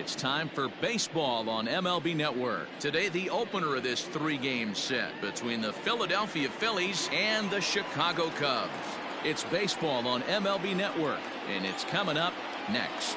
It's time for baseball on MLB Network. Today, the opener of this three-game set between the Philadelphia Phillies and the Chicago Cubs. It's baseball on MLB Network, and it's coming up next.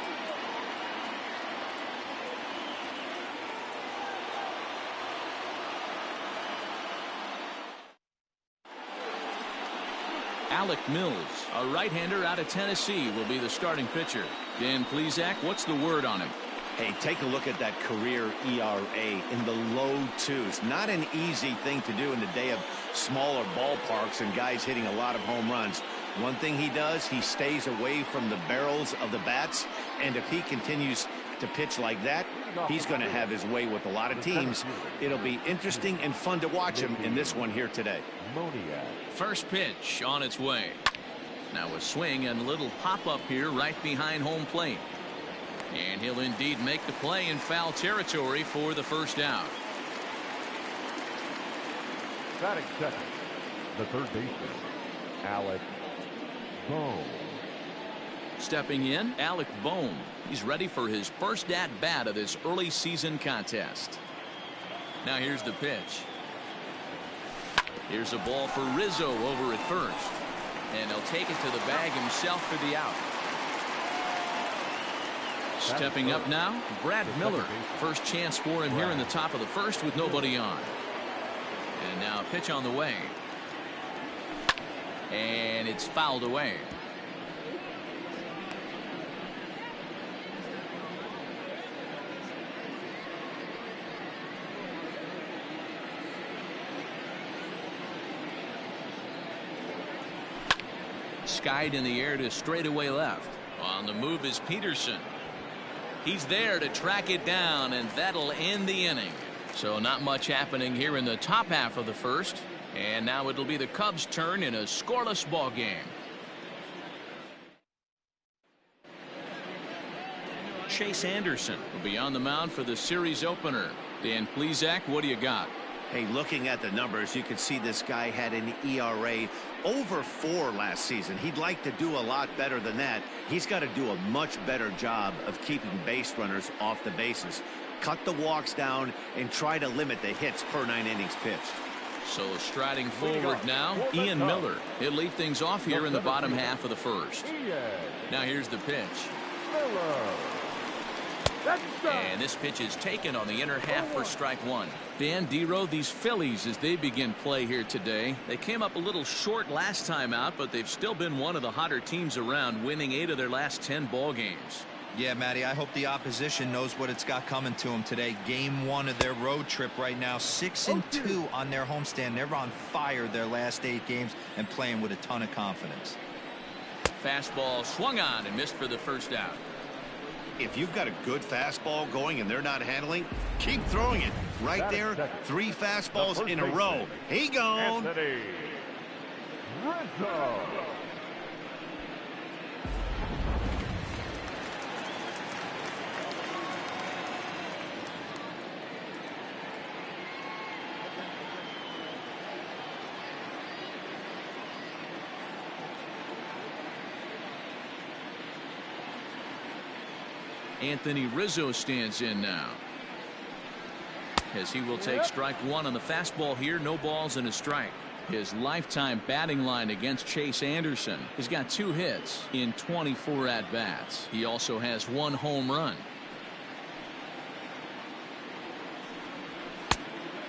Alec Mills, a right-hander out of Tennessee, will be the starting pitcher. Dan Plesac, what's the word on him? Hey, take a look at that career ERA in the low twos. Not an easy thing to do in the day of smaller ballparks and guys hitting a lot of home runs. One thing he does, he stays away from the barrels of the bats, and if he continues to pitch like that, he's going to have his way with a lot of teams. It'll be interesting and fun to watch him in this one here today. First pitch on its way. Now a swing and a little pop-up here right behind home plate. And he'll indeed make the play in foul territory for the first out. Batting second, the third baseman, Alec Bohm. Stepping in, Alec Bohm. He's ready for his first at-bat of this early season contest. Now here's the pitch. Here's a ball for Rizzo over at first. And he'll take it to the bag himself for the out. Stepping up now, Brad Miller. First chance for him here in the top of the first with nobody on. And now a pitch on the way. And it's fouled away. Skied in the air to straightaway left. On the move is Peterson. He's there to track it down, and that'll end the inning. So not much happening here in the top half of the first. And now it'll be the Cubs' turn in a scoreless ball game. Chase Anderson will be on the mound for the series opener. Dan Plesac, what do you got? Hey, looking at the numbers, you can see this guy had an ERA over 4 last season. He'd like to do a lot better than that. He's got to do a much better job of keeping base runners off the bases. Cut the walks down and try to limit the hits per 9 innings pitched. So striding forward now, Ian Miller. He'll lead things off here in the bottom half of the first. Now here's the pitch. And this pitch is taken on the inner half for strike one. Dan Dero, these Phillies, as they begin play here today, they came up a little short last time out, but they've still been one of the hotter teams around, winning 8 of their last 10 ball games. Yeah, Matty, I hope the opposition knows what it's got coming to them today. Game 1 of their road trip right now, 6-2 on their homestand. They're on fire their last 8 games and playing with a ton of confidence. Fastball swung on and missed for the first out. If you've got a good fastball going and they're not handling, keep throwing it. Right there, 3 fastballs in a row. He gone. Anthony Rizzo stands in now, as he will take strike one on the fastball here. No balls and a strike. His lifetime batting line against Chase Anderson. He's got 2 hits in 24 at-bats. He also has 1 home run.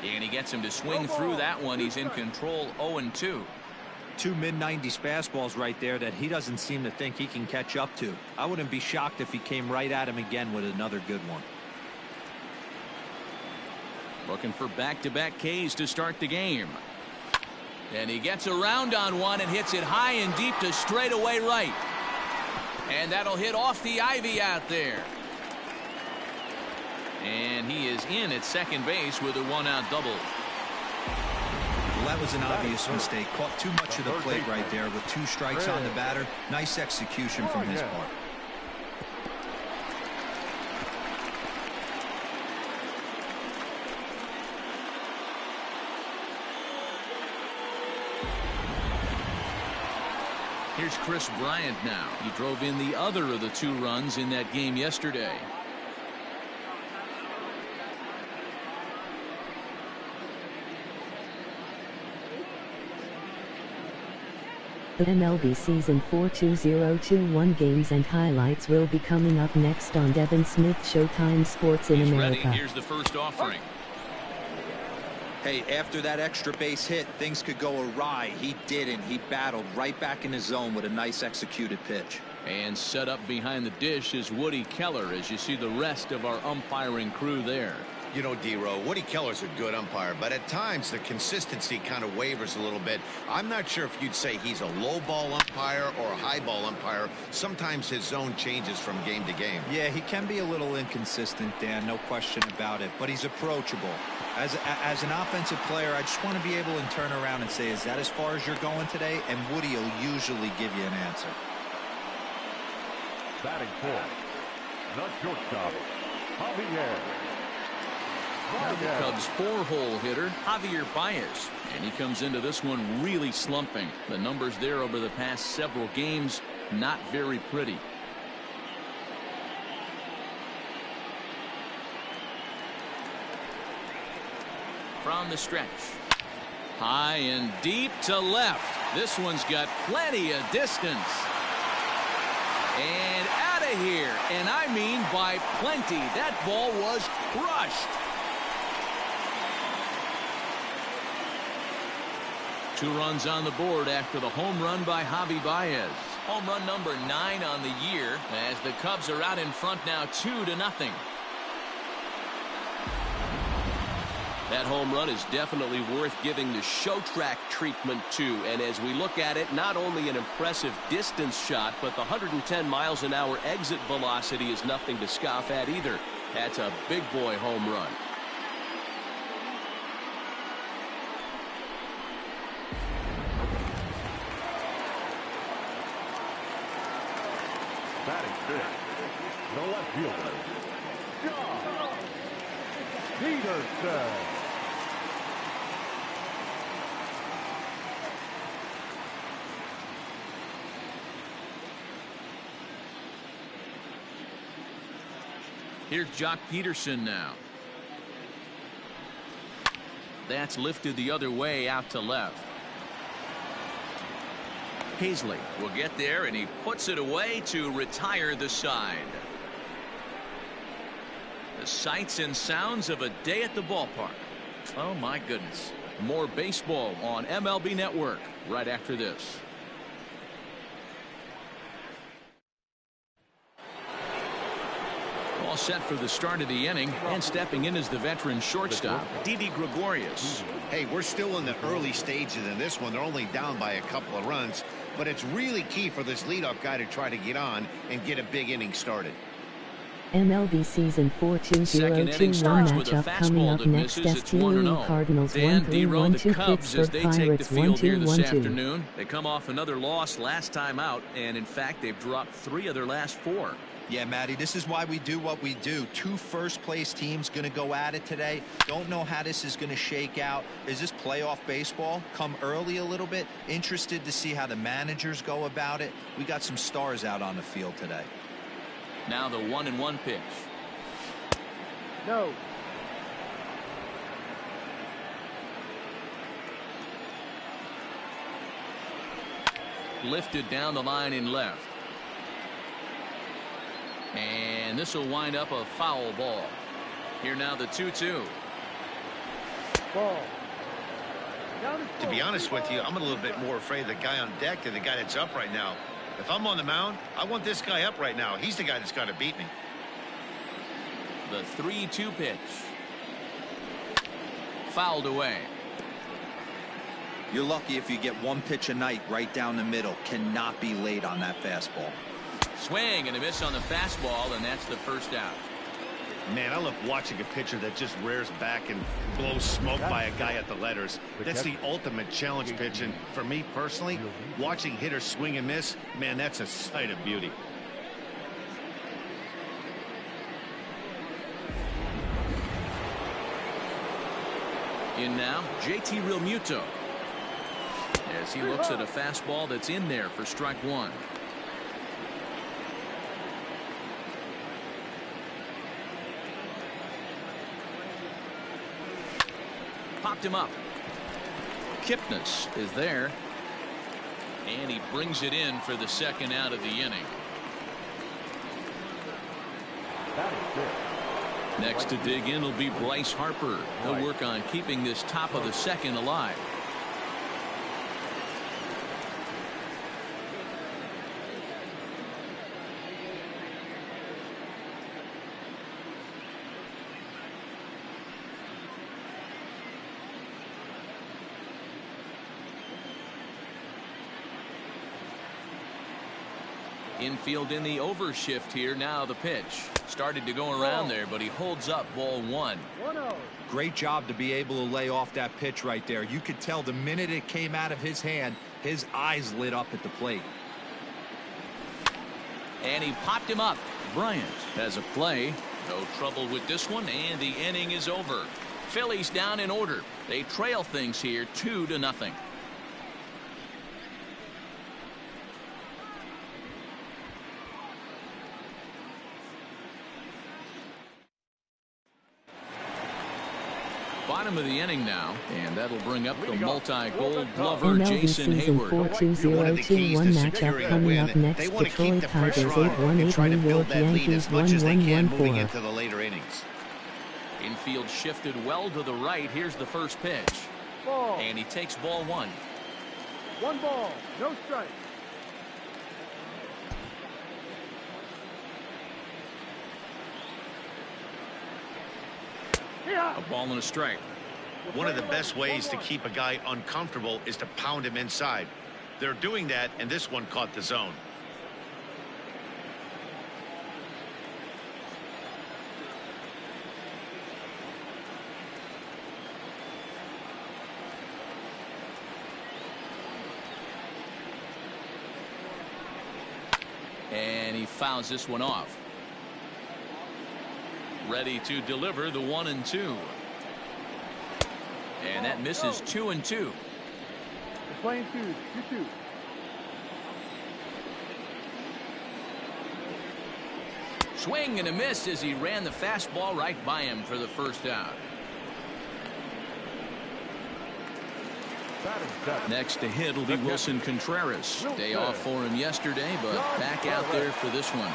And he gets him to swing through that one. He's in control, 0-2. 2 mid-90s fastballs right there that he doesn't seem to think he can catch up to. I wouldn't be shocked if he came right at him again with another good one. Looking for back-to-back Ks to start the game. And he gets around on one and hits it high and deep to straightaway right. And that'll hit off the ivy out there. And he is in at second base with a 1-out double. Well, that was an obvious mistake. Caught too much of the plate right there with 2 strikes on the batter. Nice execution from his part. Here's Chris Bryant now. He drove in the other of the 2 runs in that game yesterday. The MLB Season 4 2021 games and highlights will be coming up next on Devin Smith Showtime Sports in He's America. ready. Here's the first offering. Hey, after that extra base hit, things could go awry. He didn't. He battled right back in his zone with a nice executed pitch. And set up behind the dish is Woody Keller as you see the rest of our umpiring crew there. You know, D-Row, Woody Keller's a good umpire, but at times the consistency kind of wavers a little bit. I'm not sure if you'd say he's a low ball umpire or a high ball umpire. Sometimes his zone changes from game to game. Yeah, he can be a little inconsistent, Dan, no question about it, but he's approachable. As an offensive player, I just want to be able to turn around and say, is that as far as you're going today? And Woody will usually give you an answer. Batting fourth, the shortstop, Javier. Now the Cubs' 4-hole hitter, Javier Baez. And he comes into this one really slumping. The numbers there over the past several games, not very pretty. From the stretch. High and deep to left. This one's got plenty of distance. And out of here. And I mean by plenty. That ball was crushed. 2 runs on the board after the home run by Javi Baez. Home run number 9 on the year as the Cubs are out in front now 2-0. That home run is definitely worth giving the show track treatment to. And as we look at it, not only an impressive distance shot, but the 110 miles an hour exit velocity is nothing to scoff at either. That's a big boy home run. Batting fifth, the left fielder, John Peterson. Here's Jock Peterson now. That's lifted the other way out to left. Hazley will get there, and he puts it away to retire the side. The sights and sounds of a day at the ballpark. Oh, my goodness. More baseball on MLB Network right after this. All set for the start of the inning, and stepping in is the veteran shortstop, Didi Gregorius. Hey, we're still in the early stages in this one. They're only down by a couple of runs, but it's really key for this leadoff guy to try to get on and get a big inning started. MLB Season 4 2021 matchup coming up next. STU Cardinals 1-3-1-2 Pittsburgh Pirates 1-2-1-2. They come off another loss last time out, and in fact they've dropped 3 of their last 4. Yeah, Matty, this is why we do what we do. 2 first-place teams going to go at it today. Don't know how this is going to shake out. Is this playoff baseball? Come early a little bit. Interested to see how the managers go about it. We got some stars out on the field today. Now the 1-1 pitch. No. Lifted down the line in left. And this will wind up a foul ball. Here now the 2-2. Ball. To be honest with you, I'm a little bit more afraid of the guy on deck than the guy that's up right now. If I'm on the mound, I want this guy up right now. He's the guy that's got to beat me. The 3-2 pitch. Fouled away. You're lucky if you get 1 pitch a night right down the middle. Cannot be late on that fastball. Swing and a miss on the fastball, and that's the first out. Man, I love watching a pitcher that just rears back and blows smoke by a guy at the letters. That's the ultimate challenge pitch, and for me personally, watching hitters swing and miss, man, that's a sight of beauty. In now, JT Realmuto, as he looks at a fastball that's in there for strike 1. Popped him up. Kipnis is there. And he brings it in for the second out of the inning. Next to dig in will be Bryce Harper. He'll work on keeping this top of the second alive. Infield in the overshift here. Now the pitch started to go around there, but he holds up ball one. Great job to be able to lay off that pitch right there. You could tell the minute it came out of his hand, his eyes lit up at the plate. And he popped him up. Bryant has a play. No trouble with this one, and the inning is over. Phillies down in order. They trail things here 2-0. Bottom of the inning now, and that'll bring up the multi-gold glover MLB Jason season Hayward. 4-2-0-2-1 matchup coming up next. Detroit Tigers 8-1-8, New York Yankees 1-1-1-4. Into the later innings. Infield shifted well to the right. Here's the first pitch. And he takes ball one. 1 ball, no strike. A ball and a strike. One of the best ways to keep a guy uncomfortable is to pound him inside. They're doing that, and this one caught the zone. And he fouls this one off. Ready to deliver the 1-2. And that misses 2-2. Playing 2-2. Swing and a miss as he ran the fastball right by him for the first out. Next to hit will be Wilson Contreras. Day off for him yesterday, but back out there for this one.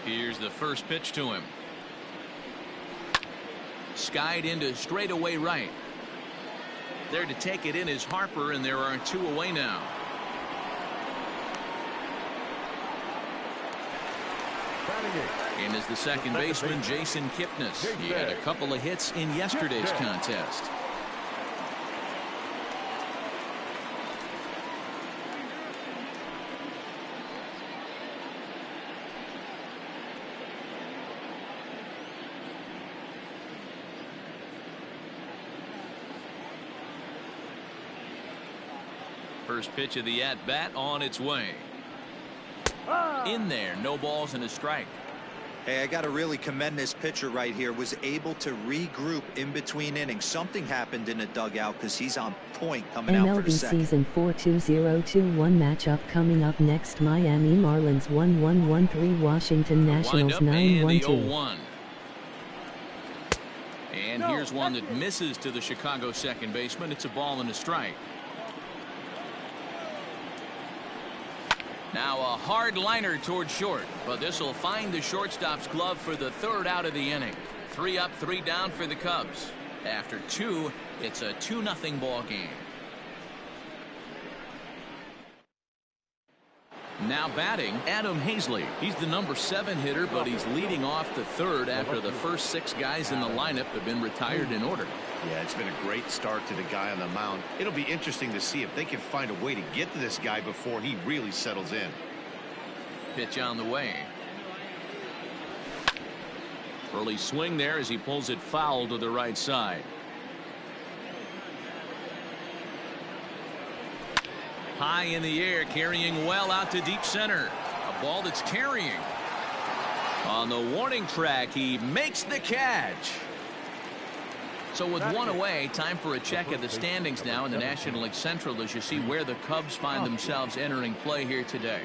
Here's the first pitch to him. Skied into straightaway right. There to take it in is Harper, and there are 2 away now. In is the second baseman, Jason Kipnis. He had a couple of hits in yesterday's contest. First pitch of the at-bat on its way. In there, no balls and a strike. Hey, I got to really commend this pitcher right here. Was able to regroup in between innings. Something happened in the dugout because he's on point coming out for the second. MLB season 4-2-0-2-1 matchup coming up next. Miami Marlins 1-1-1-3, Washington Nationals 9-1-2. And here's one that misses to the Chicago second baseman. It's a ball and a strike. Now a hard liner towards short, but this will find the shortstop's glove for the third out of the inning. 3 up, 3 down for the Cubs. After 2, it's a 2-0 ball game. Now batting, Adam Hazley. He's the number 7 hitter, but he's leading off the third after the first 6 guys in the lineup have been retired in order. Yeah, it's been a great start to the guy on the mound. It'll be interesting to see if they can find a way to get to this guy before he really settles in. Pitch on the way. Early swing there as he pulls it foul to the right side. High in the air, carrying well out to deep center. A ball that's carrying. On the warning track, he makes the catch. So with one away, time for a check of the standings now in the National League Central as you see where the Cubs find themselves entering play here today.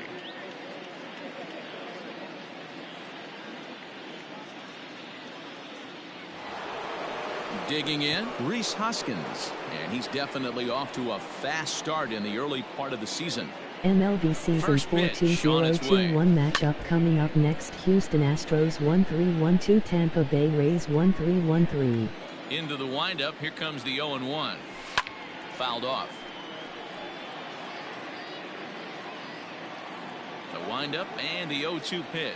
Digging in, Rhys Hoskins, and he's definitely off to a fast start in the early part of the season. MLB season 4-2-0-2-1 matchup coming up next. Houston Astros 1-3-1-2, Tampa Bay Rays 1-3-1-3. Into the windup, here comes the 0-1. Fouled off. The windup and the 0-2 pitch.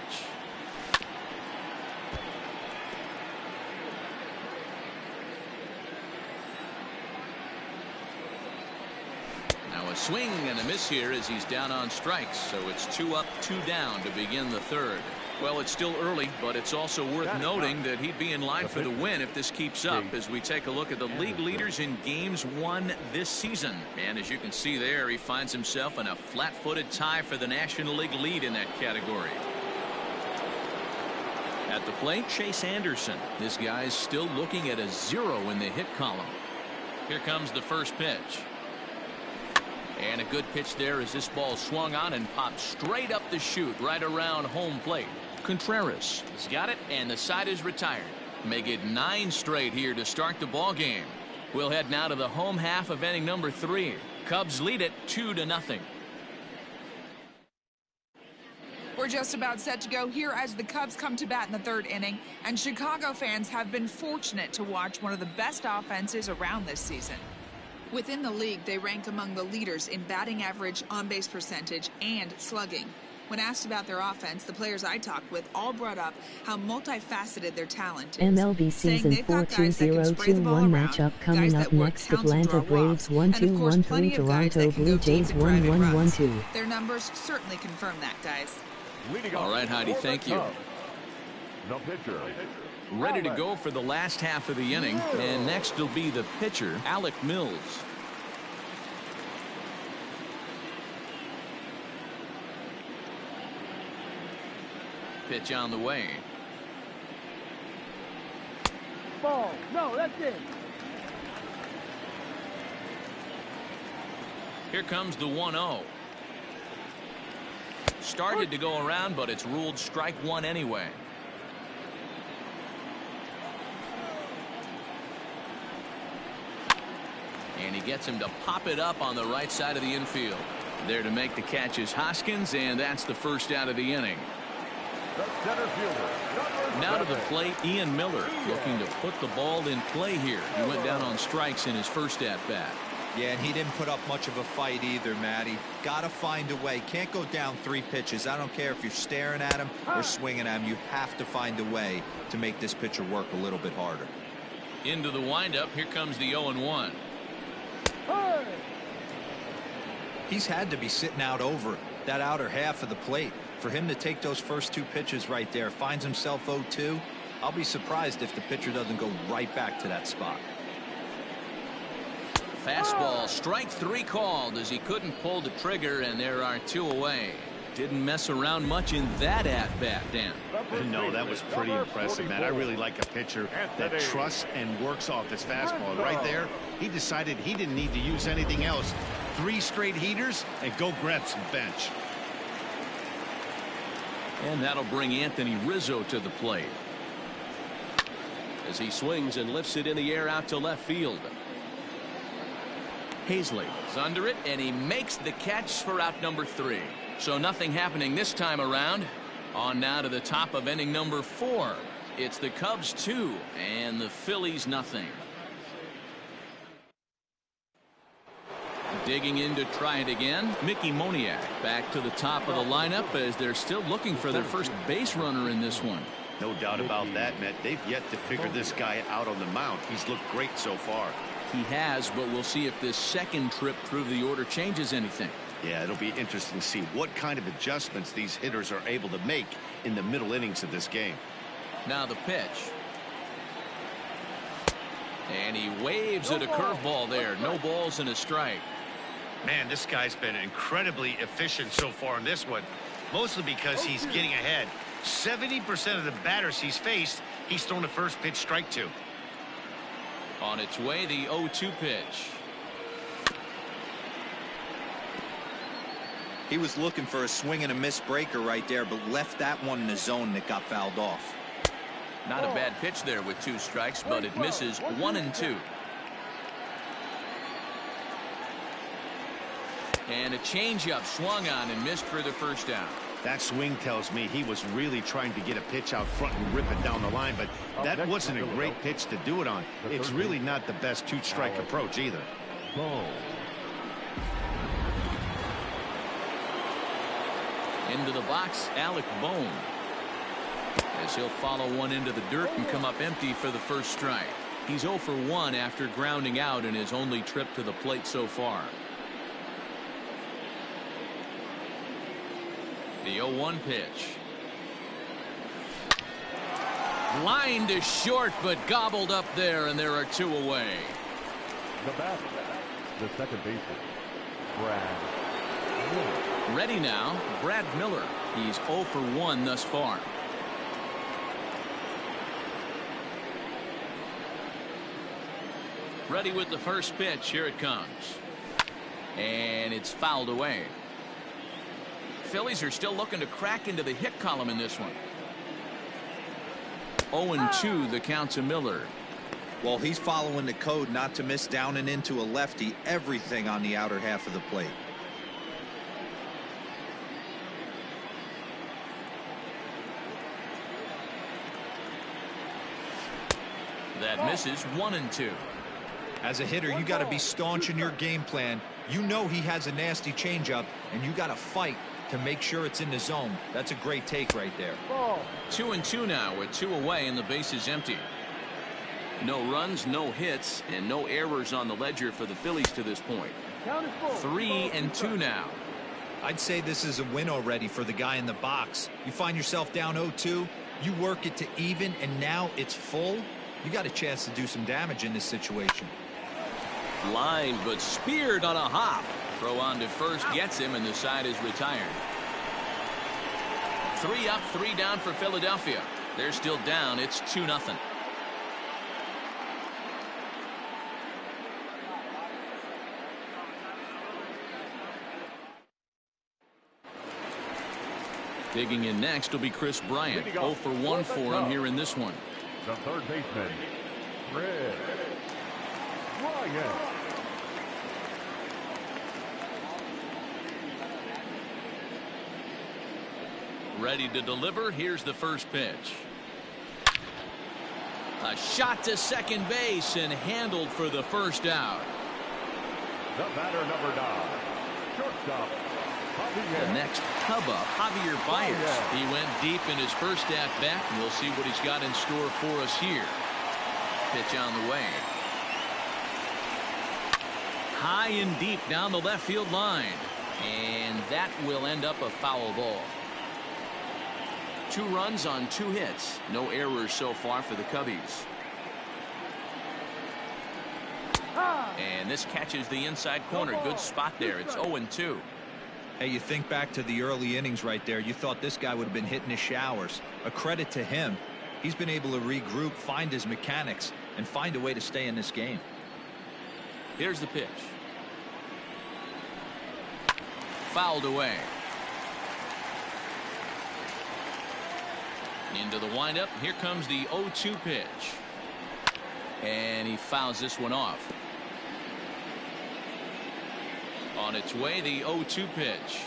Now a swing and a miss here as he's down on strikes, so it's 2 up, 2 down to begin the third. Well, it's still early, but it's also worth noting that he'd be in line for the win if this keeps up as we take a look at the league leaders in games won this season. And as you can see there, he finds himself in a flat-footed tie for the National League lead in that category. At the plate, Chase Anderson. This guy's still looking at a 0 in the hit column. Here comes the first pitch. And a good pitch there as this ball swung on and popped straight up the chute right around home plate. Contreras has got it, and the side is retired. Make it 9 straight here to start the ball game. We'll head now to the home half of inning number 3. Cubs lead it 2-0. We're just about set to go here as the Cubs come to bat in the 3rd inning, and Chicago fans have been fortunate to watch one of the best offenses around this season. Within the league, they rank among the leaders in batting average, on-base percentage, and slugging. When asked about their offense, the players I talked with all brought up how multifaceted their talent is. MLB season 4-2-0-2-1 matchup coming up next. Atlanta Braves 1-2-1-3, Toronto Blue Jays 1-1-1-2. Their numbers certainly confirm that, guys. All right, Heidi, thank you. The pitcher. Ready to go for the last half of the inning, and next will be the pitcher, Alec Mills. Pitch on the way. Ball. No, that's it. Here comes the 1-0. Started to go around, but it's ruled strike 1 anyway. And he gets him to pop it up on the right side of the infield. There to make the catch is Hoskins, and that's the first out of the inning. The center fielder. Now to the plate, Ian Miller, looking to put the ball in play here. He went down on strikes in his first at-bat. Yeah, and he didn't put up much of a fight either, Matty. Gotta find a way. Can't go down 3 pitches. I don't care if you're staring at him or swinging at him. You have to find a way to make this pitcher work a little bit harder. Into the windup, here comes the 0-1. He's had to be sitting out over that outer half of the plate. For him to take those first 2 pitches right there, finds himself 0-2. I'll be surprised if the pitcher doesn't go right back to that spot. Fastball, strike 3 called as he couldn't pull the trigger, and there are 2 away. Didn't mess around much in that at-bat, Dan. No, that was pretty impressive, man. I really like a pitcher that trusts and works off his fastball. Right there, he decided he didn't need to use anything else. 3 straight heaters and go grab some bench. And that'll bring Anthony Rizzo to the plate as he swings and lifts it in the air out to left field. Hazley is under it, and he makes the catch for out number 3. So nothing happening this time around. On now to the top of inning number 4. It's the Cubs 2 and the Phillies nothing. Digging in to try it again, Mickey Moniak back to the top of the lineup as they're still looking for their first base runner in this one. No doubt about that, Matt. They've yet to figure this guy out on the mound. He's looked great so far. He has, but we'll see if this second trip through the order changes anything. Yeah, it'll be interesting to see what kind of adjustments these hitters are able to make in the middle innings of this game. Now the pitch. And he waves at a curveball there. No balls and a strike. Man, this guy's been incredibly efficient so far in this one, mostly because he's getting ahead. 70% of the batters he's faced, he's thrown the first pitch strike to. On its way, the 0-2 pitch. He was looking for a swing and a miss breaker right there, but left that one in the zone that got fouled off. Not a bad pitch there with 2 strikes, but it misses 1-2. And a changeup swung on and missed for the first out. That swing tells me he was really trying to get a pitch out front and rip it down the line, but that wasn't a great pitch to do it on. It's really not the best 2-strike approach either. Into the box, Alec Bohm, as he'll follow one into the dirt and come up empty for the first strike. He's 0 for 1 after grounding out in his only trip to the plate so far. The 0-1 pitch. Line to short, but gobbled up there, and there are 2 away. The batter, the second baseman, Brad. Ready now, Brad Miller. He's 0 for 1 thus far. Ready with the first pitch. Here it comes. And it's fouled away. Phillies are still looking to crack into the hit column in this one. 0-2 the count to Miller. Well, he's following the code not to miss down and into a lefty. Everything on the outer half of the plate. That misses 1-2. As a hitter, you got to be staunch in your game plan. You know he has a nasty changeup, and you got to fight to make sure it's in the zone. That's a great take right there. 2-2 now with 2 away and the base is empty. No runs, no hits, and no errors on the ledger for the Phillies to this point. 3-2 now. I'd say this is a win already for the guy in the box. You find yourself down 0-2, you work it to even, and now it's full. You got a chance to do some damage in this situation. Lined but speared on a hop. Throw on to first gets him, and the side is retired. 3 up, 3 down for Philadelphia. They're still down. It's 2-0. Digging in next will be Chris Bryant. 0 for 1 for him here in this one. The third baseman, Chris Bryant. Ready to deliver. Here's the first pitch. A shot to second base and handled for the first out. The batter, number 9, shortstop, Javier. The next Cub up, Javier Baez. He went deep in his first at bat, and we'll see what he's got in store for us here. Pitch on the way. High and deep down the left field line, and that will end up a foul ball. 2 runs on 2 hits. No errors so far for the Cubbies. And this catches the inside corner. Good spot there. It's 0-2. Hey, you think back to the early innings right there. You thought this guy would have been hitting his showers. A credit to him. He's been able to regroup, find his mechanics, and find a way to stay in this game. Here's the pitch. Fouled away. Into the windup. Here comes the 0-2 pitch. And he fouls this one off. On its way, the 0-2 pitch.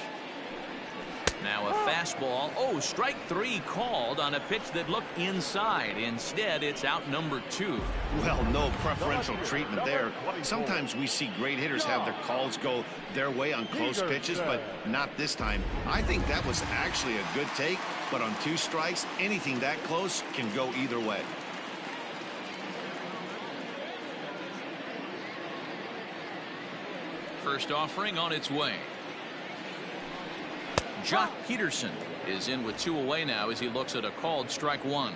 Now a fastball. Oh, strike 3 called on a pitch that looked inside. Instead, it's out number 2. Well, no preferential treatment there. Sometimes we see great hitters have their calls go their way on close pitches, but not this time. I think that was actually a good take, but on 2 strikes, anything that close can go either way. First offering on its way. Jock Peterson is in with 2 away now as he looks at a called strike 1.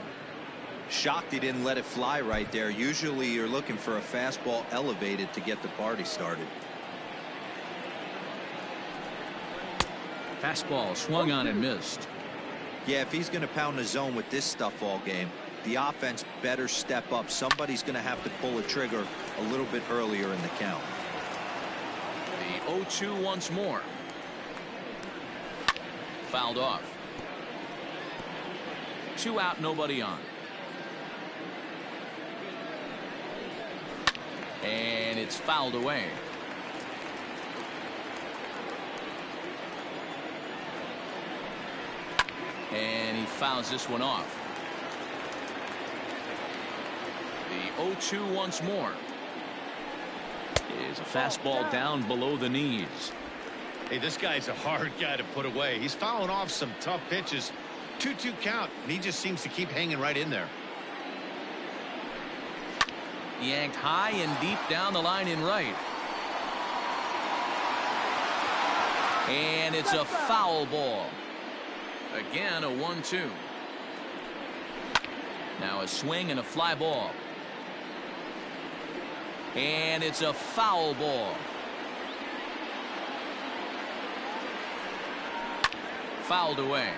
Shocked he didn't let it fly right there. Usually you're looking for a fastball elevated to get the party started. Fastball swung on and missed. Yeah, if he's going to pound the zone with this stuff all game, The offense better step up. Somebody's going to have to pull a trigger a little bit earlier in the count. The 0-2 once more. Fouled off. 2 out, nobody on. And it's fouled away. And he fouls this one off. The 0-2 once more. Is a fastball down below the knees. Hey, this guy's a hard guy to put away. He's fouling off some tough pitches. 2-2 count, and he just seems to keep hanging right in there. Yanked high and deep down the line in right. And it's a foul ball. Again, a 1-2. Now a swing and a fly ball. And it's a foul ball. Fouled away.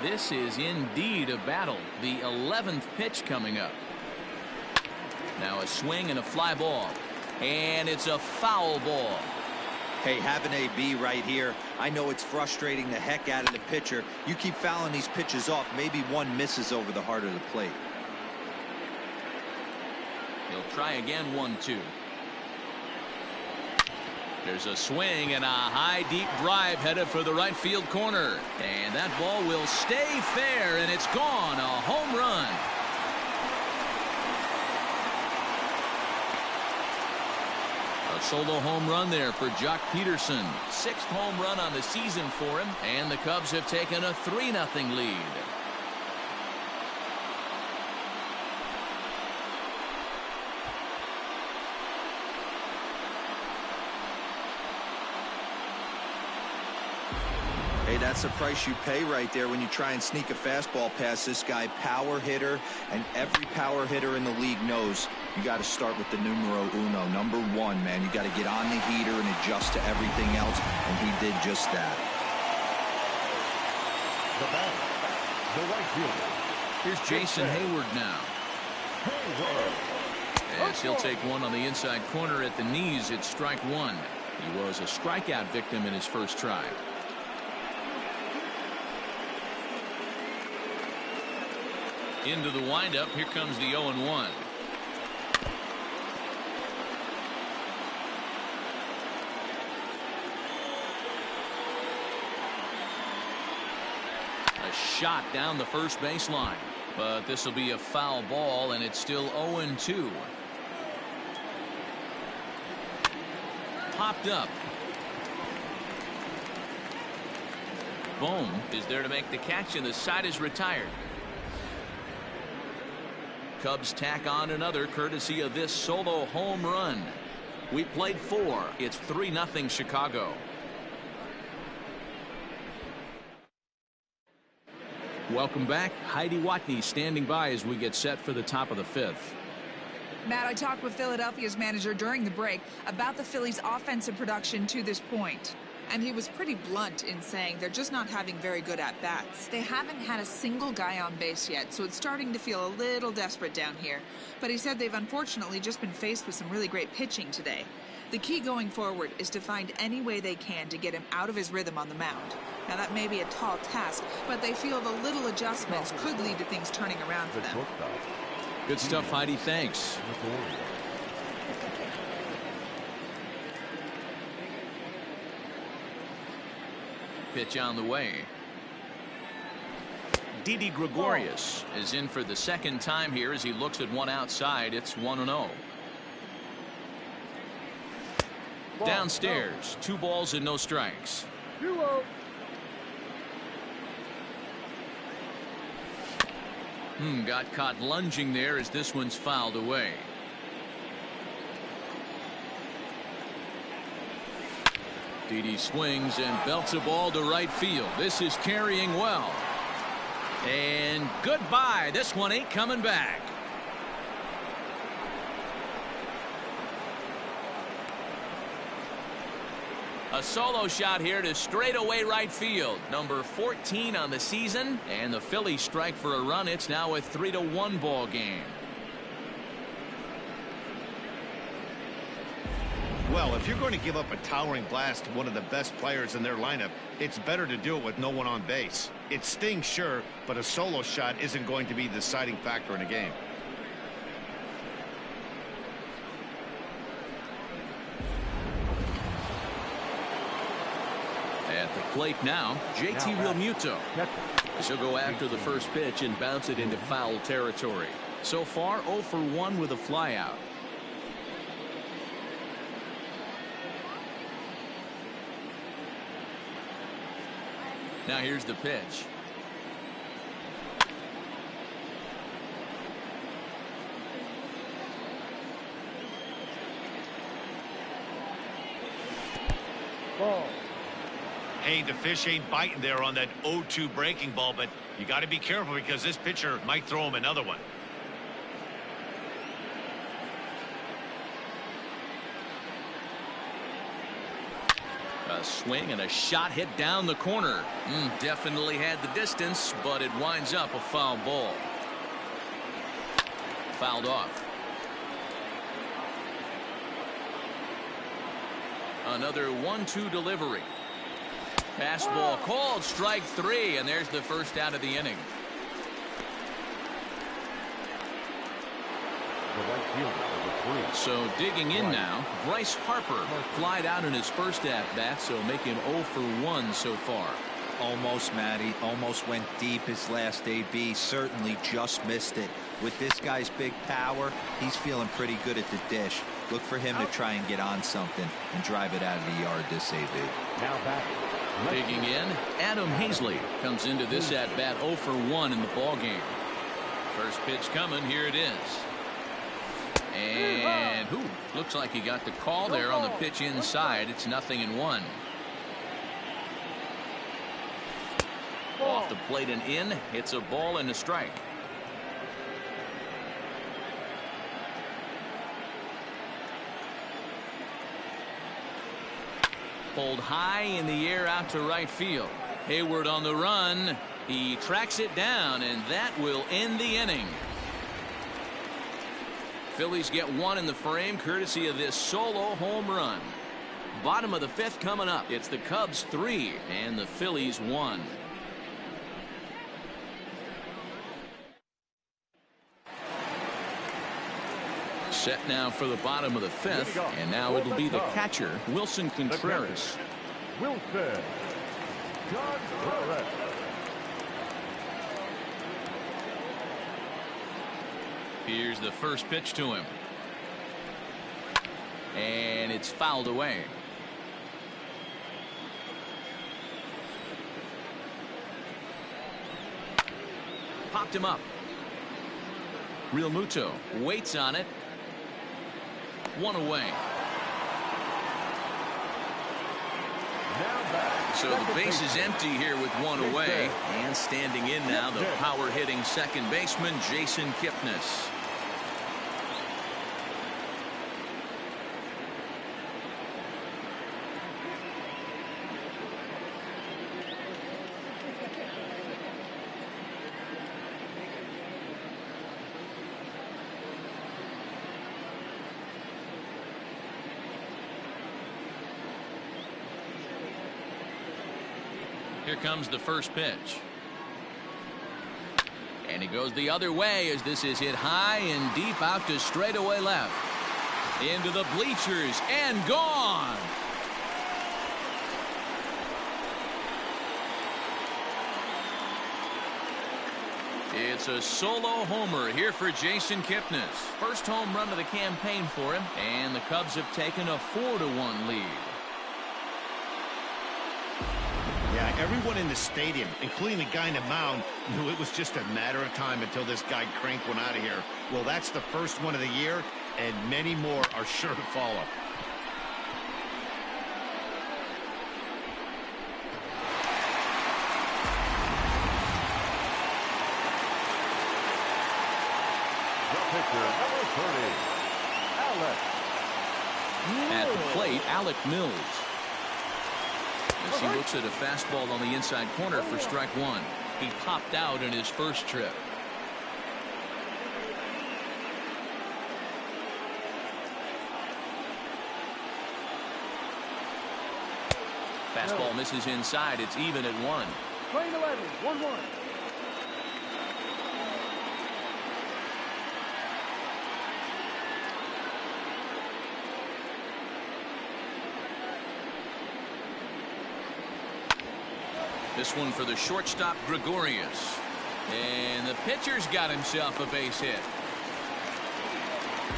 This is indeed a battle. The 11th pitch coming up. Now a swing and a fly ball. And it's a foul ball. Hey, have an AB right here. I know it's frustrating the heck out of the pitcher. You keep fouling these pitches off. Maybe one misses over the heart of the plate. He'll try again. 1-2. There's a swing and a high deep drive headed for the right field corner. And that ball will stay fair, and it's gone. A home run. A solo home run there for Jock Peterson. 6th home run on the season for him. And the Cubs have taken a 3-0 lead. Hey, that's the price you pay right there when you try and sneak a fastball past this guy. Power hitter, and every power hitter in the league knows you got to start with the numero uno, number 1, man. You got to get on the heater and adjust to everything else, and he did just that. The batter, the right fielder. Here's Jason Hayward now. As he'll take one on the inside corner at the knees. It's strike 1. He was a strikeout victim in his first try. Into the windup. Here comes the 0-1. A shot down the first baseline, but this will be a foul ball, and it's still 0-2. Popped up. Bohm is there to make the catch, and the side is retired. Cubs tack on another courtesy of this solo home run. We played 4. It's 3-0 Chicago. Welcome back. Heidi Watney standing by as we get set for the top of the 5th. Matt, I talked with Philadelphia's manager during the break about the Phillies' offensive production to this point. And he was pretty blunt in saying they're just not having very good at-bats. They haven't had a single guy on base yet, so it's starting to feel a little desperate down here. But he said they've unfortunately just been faced with some really great pitching today. The key going forward is to find any way they can to get him out of his rhythm on the mound. Now, that may be a tall task, but they feel the little adjustments could lead to things turning around for them. Good stuff, Heidi. Thanks. Pitch on the way. Didi Gregorius is in for the second time here as he looks at one outside. It's 1-0. Downstairs, 2 balls and no strikes. 2-0. Got caught lunging there as this one's fouled away. Didi swings and belts a ball to right field. This is carrying well. And goodbye. This one ain't coming back. A A solo shot here to straightaway right field. Number 14 on the season, and the Phillies strike for a run. It's now a 3-1 ball game. Well, if you're going to give up a towering blast to one of the best players in their lineup, it's better to do it with no one on base. It stings, sure, but a solo shot isn't going to be the deciding factor in a game. At the plate now, JT Realmuto. She'll go after the first pitch and bounce it into foul territory. So far, 0 for 1 with a flyout. Now here's the pitch. Ball. Hey, the fish ain't biting there on that 0-2 breaking ball, but you got to be careful because this pitcher might throw him another one. A swing and a shot hit down the corner. Definitely had the distance, but it winds up a foul ball. Fouled off. Another 1-2 delivery. Fastball called, strike 3, and there's the first out of the inning. So digging in now, Bryce Harper flied out in his first at-bat, so making 0 for 1 so far. Almost, Matty. Almost went deep his last AB. Certainly just missed it. With this guy's big power, he's feeling pretty good at the dish. Look for him to try and get on something and drive it out of the yard this AB. Now back. Digging in, Adam Hazley comes into this at-bat 0 for 1 in the ballgame. First pitch coming, here it is. And looks like he got the call there on the pitch inside. It's 0-1. Off the plate and in. It's a ball and a strike. Pulled high in the air out to right field. Hayward on the run. He tracks it down, and that will end the inning. Phillies get one in the frame courtesy of this solo home run. Bottom of the 5th coming up. It's the Cubs 3 and the Phillies 1. Set now for the bottom of the 5th, and now it'll be the catcher, Wilson Contreras. Wilson Contreras. Here's the first pitch to him. And it's fouled away. Popped him up. Realmuto waits on it. 1 away. So the base is empty here with 1 away. And standing in now, the power-hitting second baseman, Jason Kipnis. Here comes the first pitch. And he goes the other way as this is hit high and deep out to straightaway left. Into the bleachers and gone. It's a solo homer here for Jason Kipnis. First home run of the campaign for him, and the Cubs have taken a 4-1 lead. Yeah, everyone in the stadium, including the guy in the mound, knew it was just a matter of time until this guy cranked one out of here. Well, that's the first one of the year, and many more are sure to follow. At the plate, Alec Mills. As he looks at a fastball on the inside corner for strike one. He popped out in his first trip. Fastball misses inside. It's even at 1. Playing 11, 1-1. This one for the shortstop, Gregorius. And the pitcher's got himself a base hit.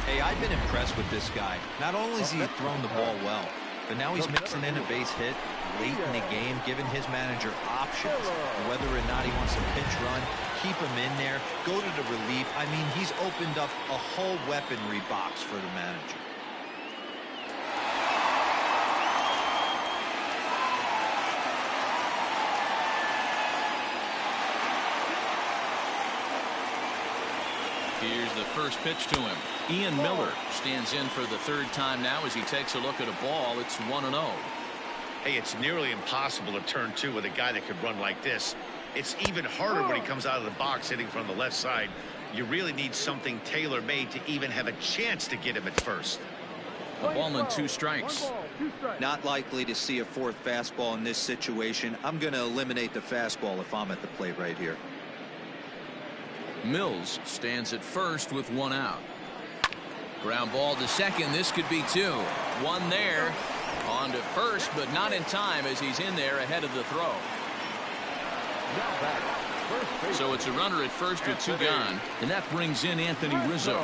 Hey, I've been impressed with this guy. Not only has he thrown the ball well, but now he's mixing in a base hit late in the game, giving his manager options. Whether or not he wants to pitch run, keep him in there, go to the relief. I mean, he's opened up a whole weaponry box for the manager. Here's the first pitch to him. Ian Miller stands in for the third time now as he takes a look at a ball. It's 1-0. Hey, it's nearly impossible to turn two with a guy that could run like this. It's even harder when he comes out of the box hitting from the left side. You really need something tailor-made to even have a chance to get him at first. A ball and 2 strikes. Not likely to see a fourth fastball in this situation. I'm going to eliminate the fastball if I'm at the plate right here. Mills stands at first with 1 out. Ground ball to second. This could be 2. 1 there. On to first, but not in time as he's in there ahead of the throw. So it's a runner at first with 2 gone, and that brings in Anthony Rizzo.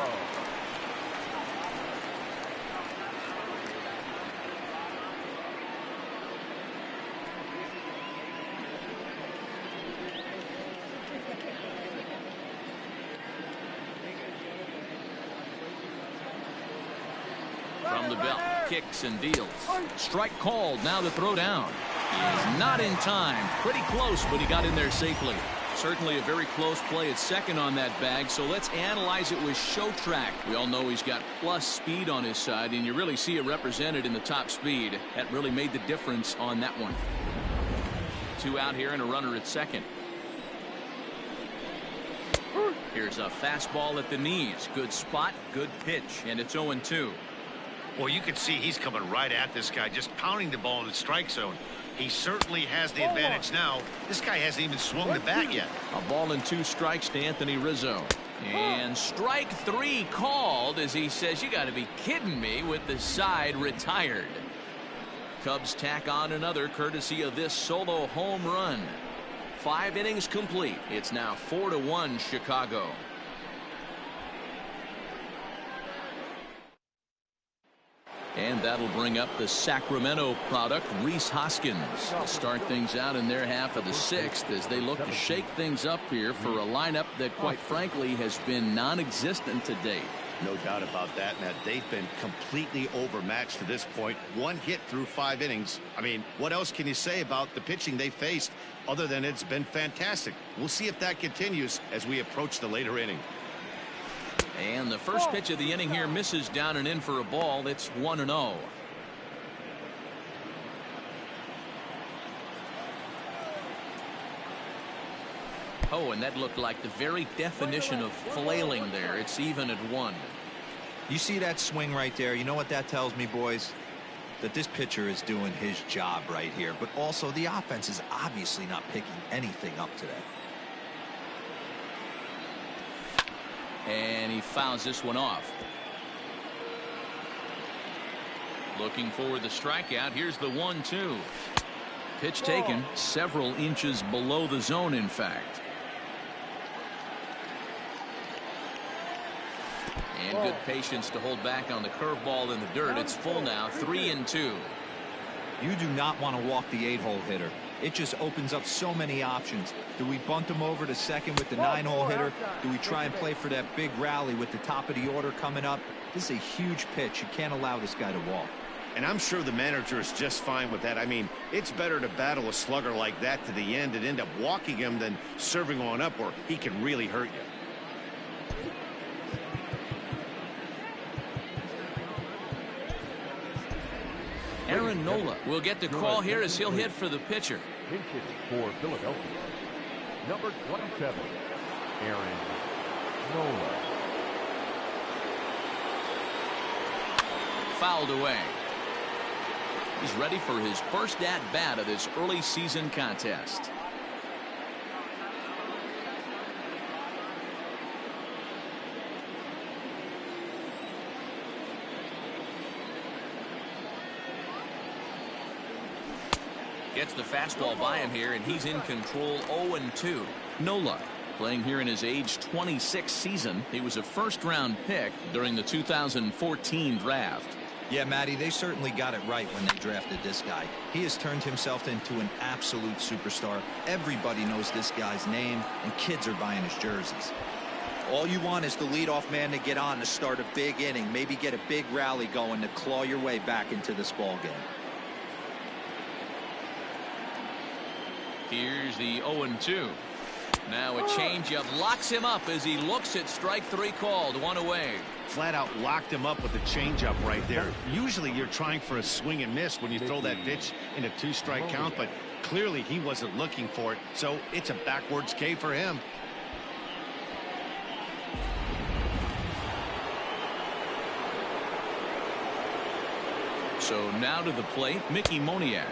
From the belt, kicks and deals. Strike called. Now the throw down. He is not in time. Pretty close, but he got in there safely. Certainly a very close play at second on that bag, so let's analyze it with show track. We all know he's got plus speed on his side, and you really see it represented in the top speed. That really made the difference on that one. 2 out here and a runner at second. Here's a fastball at the knees. Good spot, good pitch, and it's 0-2. Well, you can see he's coming right at this guy, just pounding the ball in the strike zone. He certainly has the advantage now. This guy hasn't even swung the bat yet. A ball and 2 strikes to Anthony Rizzo. And strike 3 called as he says, you got to be kidding me, with the side retired. Cubs tack on another courtesy of this solo home run. 5 innings complete. It's now 4-1 Chicago. And that'll bring up the Sacramento product, Rhys Hoskins, to start things out in their half of the 6th as they look to shake things up here for a lineup that, quite frankly, has been non-existent to date. No doubt about that, and that they've been completely overmatched to this point. 1 hit through 5 innings. I mean, what else can you say about the pitching they faced other than it's been fantastic? We'll see if that continues as we approach the later inning. And the first pitch of the inning here misses down and in for a ball. It's 1-0. Oh, and that looked like the very definition of flailing there. It's even at 1. You see that swing right there? You know what that tells me, boys? That this pitcher is doing his job right here. But also the offense is obviously not picking anything up today. And he fouls this one off. Looking for the strikeout. Here's the 1-2. Pitch taken several inches below the zone, in fact. And good patience to hold back on the curveball in the dirt. It's full now, 3-2. You do not want to walk the 8-hole hitter. It just opens up so many options. Do we bunt him over to second with the 9-hole hitter? Do we try and play for that big rally with the top of the order coming up? This is a huge pitch. You can't allow this guy to walk. And I'm sure the manager is just fine with that. I mean, it's better to battle a slugger like that to the end and end up walking him than serving on up where he can really hurt you. Aaron Nola will get the call here as he'll hit for the pitcher. Pinch hitting for Philadelphia. Number 27, Aaron Nola. Fouled away. He's ready for his first at-bat of this early season contest. Gets the fastball by him here, and he's in control. 0-2. Nola playing here in his age 26 season. He was a first-round pick during the 2014 draft. Yeah, Matty, they certainly got it right when they drafted this guy. He has turned himself into an absolute superstar. Everybody knows this guy's name, and kids are buying his jerseys. All you want is the leadoff man to get on to start a big inning, maybe get a big rally going to claw your way back into this ball game. Here's the 0-2. Now a changeup locks him up as he looks at strike three called. One away. Flat out locked him up with the changeup right there. Usually you're trying for a swing and miss when you throw that pitch in a 2-strike count, but clearly he wasn't looking for it, so it's a backwards K for him. So now to the plate, Mickey Moniak,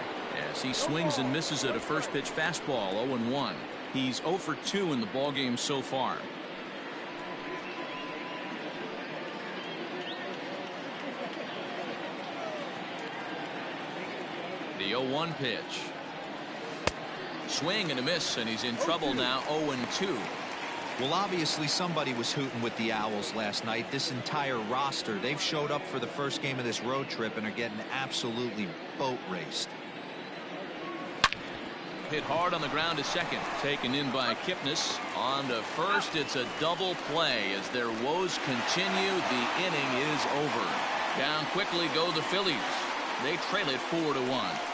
as he swings and misses at a first pitch fastball. 0-1. He's 0 for 2 in the ballgame so far. The 0-1 pitch. Swing and a miss, and he's in trouble now. 0-2. Well, obviously somebody was hooting with the Owls last night. This entire roster, they've showed up for the first game of this road trip and are getting absolutely boat raced. Hit hard on the ground to second. Taken in by Kipnis. On to first. It's a double play as their woes continue. The inning is over. Down quickly go the Phillies. They trail it 4-1.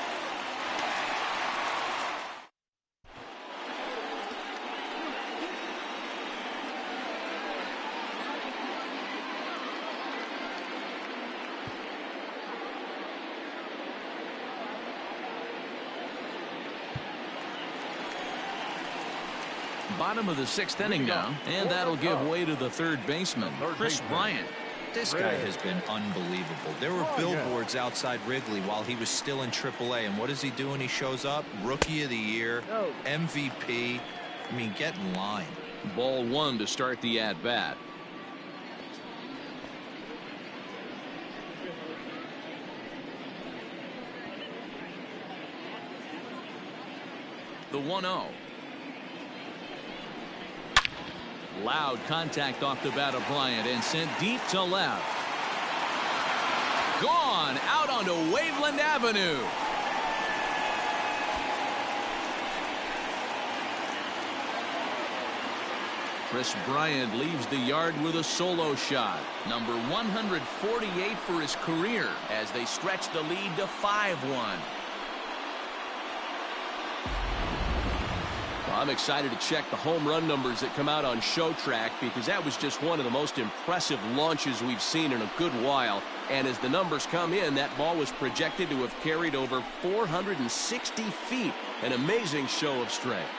Bottom of the 6th inning now, and that'll give way to the third baseman, Chris Bryant. This guy has been unbelievable. There were billboards outside Wrigley while he was still in AAA, and what does he do when he shows up? Rookie of the Year, MVP. I mean, get in line. Ball 1 to start the at-bat. The 1-0. Loud contact off the bat of Bryant and sent deep to left. Gone out onto Waveland Avenue. Chris Bryant leaves the yard with a solo shot. Number 148 for his career as they stretch the lead to 5-1. I'm excited to check the home run numbers that come out on Showtrack because that was just one of the most impressive launches we've seen in a good while. And as the numbers come in, that ball was projected to have carried over 460 feet. An amazing show of strength.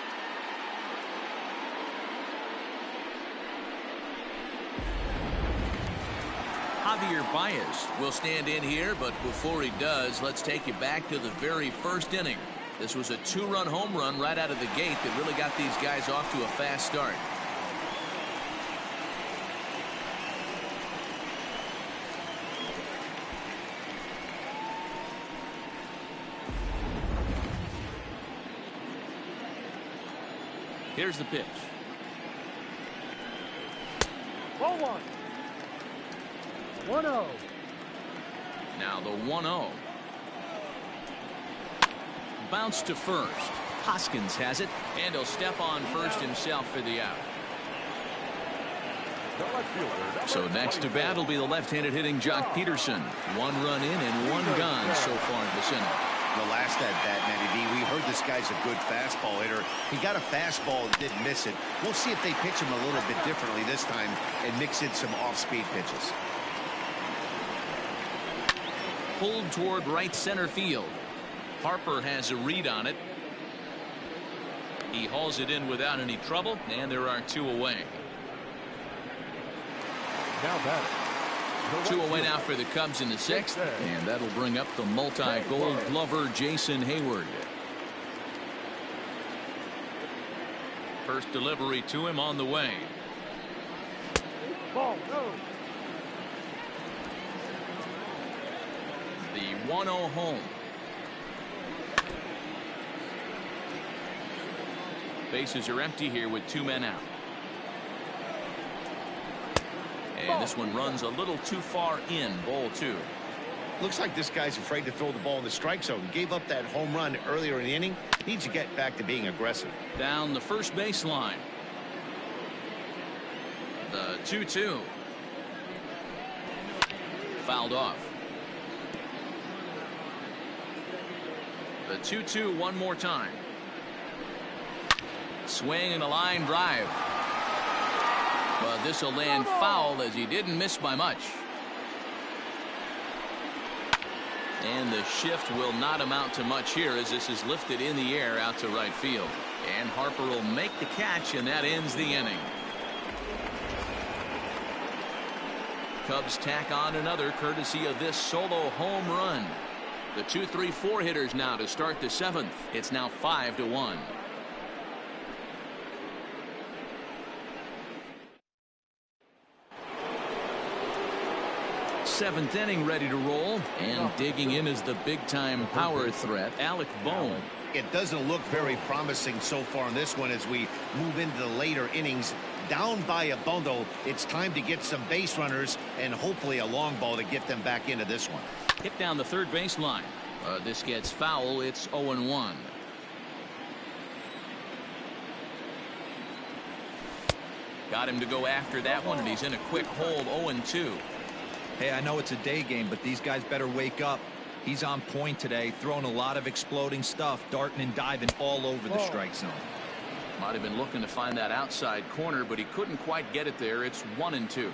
Javier Baez will stand in here, but before he does, let's take you back to the very first inning. This was a 2-run home run right out of the gate that really got these guys off to a fast start. Here's the pitch. Ball 1. 1-0. Now the 1-0. Bounce to first. Hoskins has it, and he'll step on first himself for the out. So next to bat will be the left-handed hitting Jock Peterson. 1 run in and 1 gone so far this inning. The last at bat, Matty B, we heard this guy's a good fastball hitter. He got a fastball and didn't miss it. We'll see if they pitch him a little bit differently this time and mix in some off-speed pitches. pulled toward right center field. Harper has a read on it. He hauls it in without any trouble, and there are 2 away. Now batting. 2 away now for the Cubs in the 6th, and that'll bring up the multi-gold glover Jason Hayward. First delivery to him on the way. Ball, no. The 1-0 home. Bases are empty here with 2 men out. And this one runs a little too far in. Ball 2. Looks like this guy's afraid to throw the ball in the strike zone. Gave up that home run earlier in the inning. Needs to get back to being aggressive. Down the first baseline. The 2-2. Fouled off. The 2-2 one more time. Swing and a line drive. But this will land foul as he didn't miss by much. And the shift will not amount to much here as this is lifted in the air out to right field. And Harper will make the catch, and that ends the inning. Cubs tack on another courtesy of this solo home run. The 2-3-4 hitters now to start the 7th. It's now 5-1. Seventh inning ready to roll, and digging in is the big-time power threat, Alec Bohm. It doesn't look very promising so far in this one as we move into the later innings. Down by a bundle, it's time to get some base runners and hopefully a long ball to get them back into this one. Hit down the third baseline. This gets foul. It's 0-1. Got him to go after that one, and he's in a quick hold. 0-2. Hey, I know it's a day game, but these guys better wake up. He's on point today, throwing a lot of exploding stuff, darting and diving all over the strike zone. Might have been looking to find that outside corner, but he couldn't quite get it there. It's 1-2.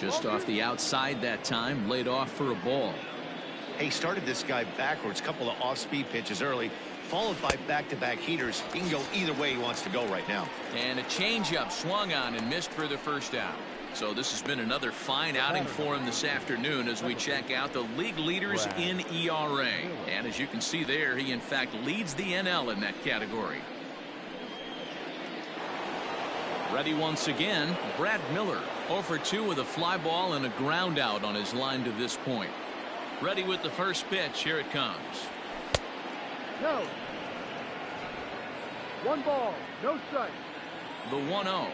Just off the outside that time, laid off for a ball. He started this guy backwards, couple of off-speed pitches early, followed by back-to-back heaters. He can go either way he wants to go right now. And a changeup swung on and missed for the first out. So this has been another fine outing for him this afternoon as we check out the league leaders in ERA. And as you can see there, he in fact leads the NL in that category. Ready once again, Brad Miller. 0 for 2 with a fly ball and a ground out on his line to this point. Ready with the first pitch. Here it comes. No. 1 ball, no strike. The 1-0.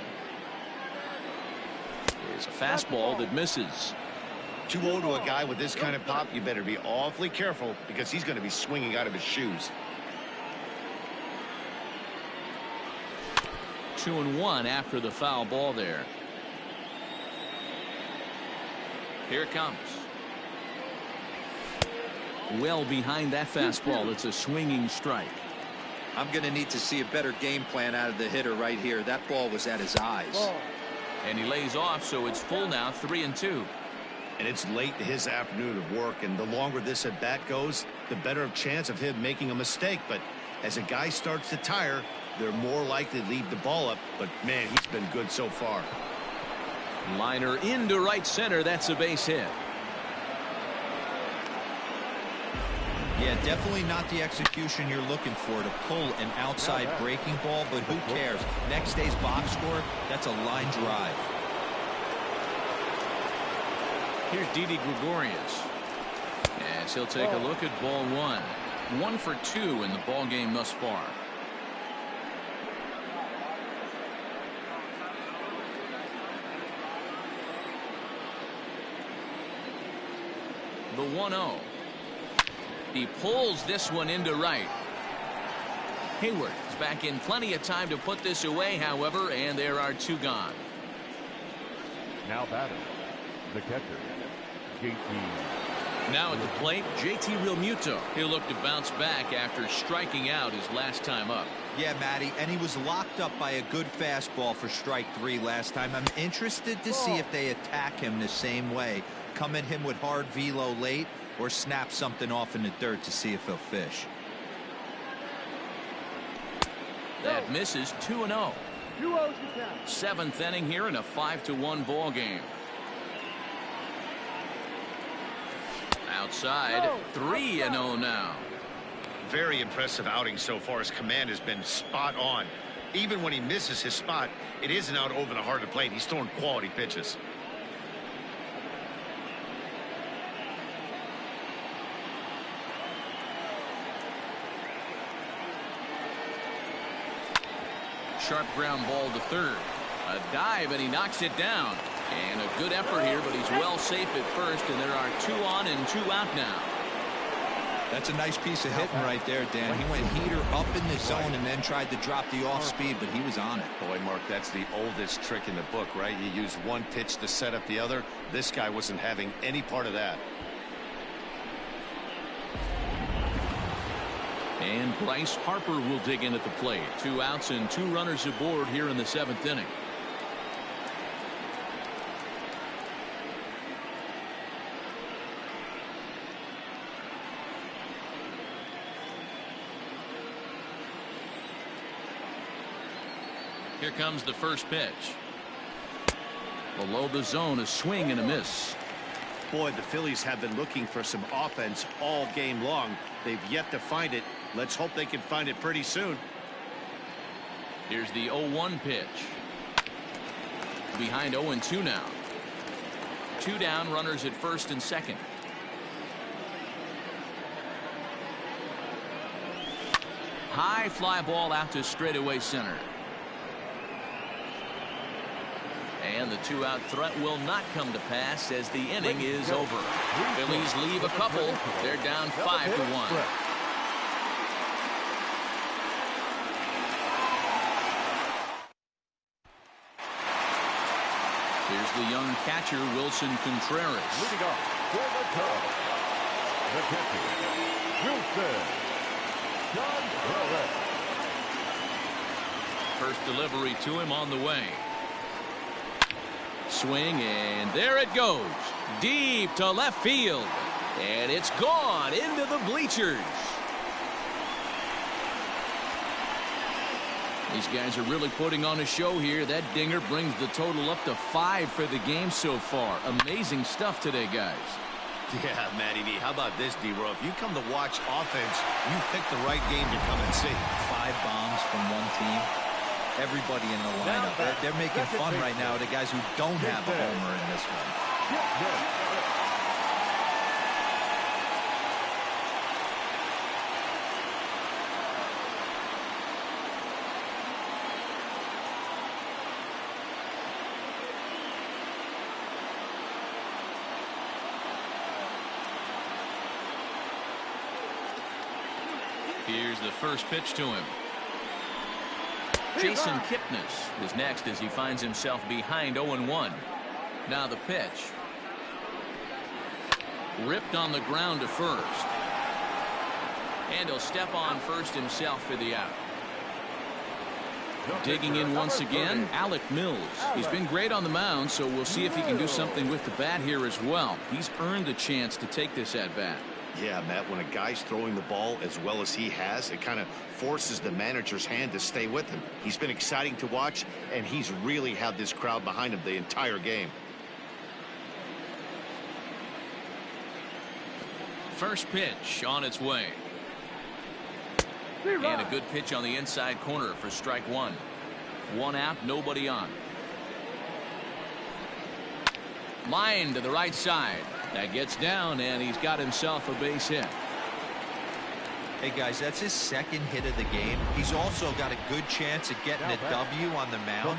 Is a fastball that misses. 2-0 to a guy with this kind of pop, you better be awfully careful because he's going to be swinging out of his shoes. 2-1 after the foul ball there. Here it comes. Well behind that fastball. It's a swinging strike. I'm going to need to see a better game plan out of the hitter right here. That ball was at his eyes. And he lays off, so it's full now, 3-2. And it's late in his afternoon of work, and the longer this at bat goes, the better chance of him making a mistake. But as a guy starts to tire, they're more likely to leave the ball up. But man, he's been good so far. Liner into right center. That's a base hit. Yeah, definitely not the execution you're looking for to pull an outside breaking ball, but who cares? Next day's box score, that's a line drive. Here's Didi Gregorius. As he'll take a look at ball 1. 1 for 2 in the ball game thus far. The 1-0. He pulls this one into right. Hayward is back in plenty of time to put this away, however, and there are 2 gone. Now batting, the catcher, JT Now at the plate, JT Realmuto. He'll look to bounce back after striking out his last time up. Yeah, Matty, and he was locked up by a good fastball for strike 3 last time. I'm interested to see if they attack him the same way. Come at him with hard velo late or snap something off in the dirt to see if he'll fish. That misses 2-0. 2-0 count. 7th inning here in a 5-1 ball game. Outside, 3-0 now. Very impressive outing so far. His command has been spot on. Even when he misses his spot, it isn't out over the heart of the plate. He's throwing quality pitches. Sharp ground ball to third. A dive, and he knocks it down. And a good effort here, but he's well safe at first, and there are 2 on and 2 out now. That's a nice piece of hitting right there, Dan. He went heater up in the zone and then tried to drop the off speed, but he was on it. Boy, Mark, that's the oldest trick in the book, right? You use one pitch to set up the other. This guy wasn't having any part of that. And Bryce Harper will dig in at the plate. 2 outs and 2 runners aboard here in the 7th inning. Here comes the first pitch. Below the zone, a swing and a miss. Boy, the Phillies have been looking for some offense all game long. They've yet to find it. Let's hope they can find it pretty soon. Here's the 0-1 pitch. Behind 0-2 now. 2 down, runners at first and second. High fly ball out to straightaway center. And the 2-out threat will not come to pass as the inning is over. Phillies leave a couple. They're down 5-1. Here's the young catcher, Wilson Contreras. Leading off for the Cubs, the catcher, Wilson Contreras. First delivery to him on the way. Swing, and there it goes. Deep to left field. And it's gone into the bleachers. These guys are really putting on a show here. That dinger brings the total up to 5 for the game so far. Amazing stuff today, guys. Yeah, Matty V. How about this, D-Row? If you come to watch offense, you pick the right game to come and see. 5 bombs from one team. Everybody in the lineup. They're making fun right now of the guys who don't have a homer in this one. Here's the first pitch to him. Jason Kipnis is next as he finds himself behind 0-1. Now the pitch. Ripped on the ground to first. And he'll step on first himself for the out. Digging in once again, Alec Mills. He's been great on the mound, so we'll see if he can do something with the bat here as well. He's earned a chance to take this at bat. Yeah, Matt, when a guy's throwing the ball as well as he has, it kind of forces the manager's hand to stay with him. He's been exciting to watch, and he's really had this crowd behind him the entire game. First pitch on its way. And a good pitch on the inside corner for strike 1. 1 out, nobody on. Line to the right side. That gets down, and he's got himself a base hit. Hey, guys, that's his second hit of the game. He's also got a good chance at getting a W on the mound.